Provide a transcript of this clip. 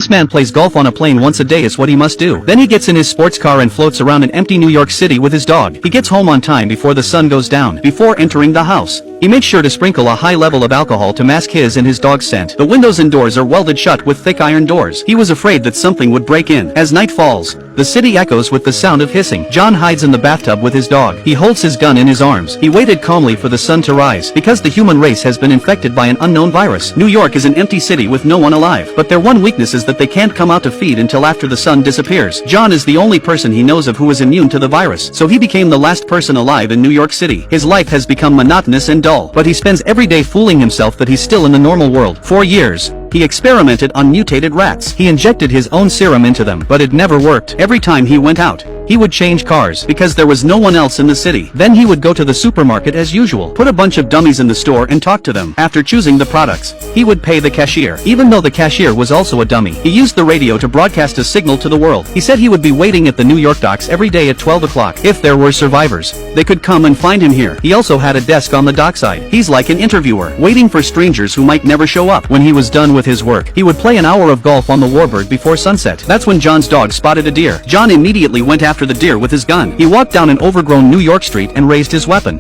man plays golf on a plane once a day is what he must do. Then he gets in his sports car and floats around an empty New York City with his dog. He gets home on time before the sun goes down. Before entering the house, he makes sure to sprinkle a high level of alcohol to mask his and his dog's scent. The windows and doors are welded shut with thick iron doors. He was afraid that something would break in. As night falls, the city echoes with the sound of hissing. John hides in the bathtub with his dog. He holds his gun in his arms. He waited calmly for the sun to rise. Because the human race has been infected by an unknown virus. New York is an empty city with no one alive. But their one weakness is that they can't come out to feed until after the sun disappears. John is the only person he knows of who is immune to the virus. So he became the last person alive in New York City. His life has become monotonous and dull. But he spends every day fooling himself that he's still in the normal world. For years, he experimented on mutated rats. He injected his own serum into them, but it never worked. Every time he went out, he would change cars because there was no one else in the city. Then he would go to the supermarket as usual, put a bunch of dummies in the store and talk to them. After choosing the products, he would pay the cashier. Even though the cashier was also a dummy, he used the radio to broadcast a signal to the world. He said he would be waiting at the New York docks every day at 12 o'clock. If there were survivors, they could come and find him here. He also had a desk on the dockside. He's like an interviewer, waiting for strangers who might never show up. When he was done with his work, he would play an hour of golf on the Warbird before sunset. That's when John's dog spotted a deer. John immediately went after the deer with his gun. He walked down an overgrown New York street and raised his weapon.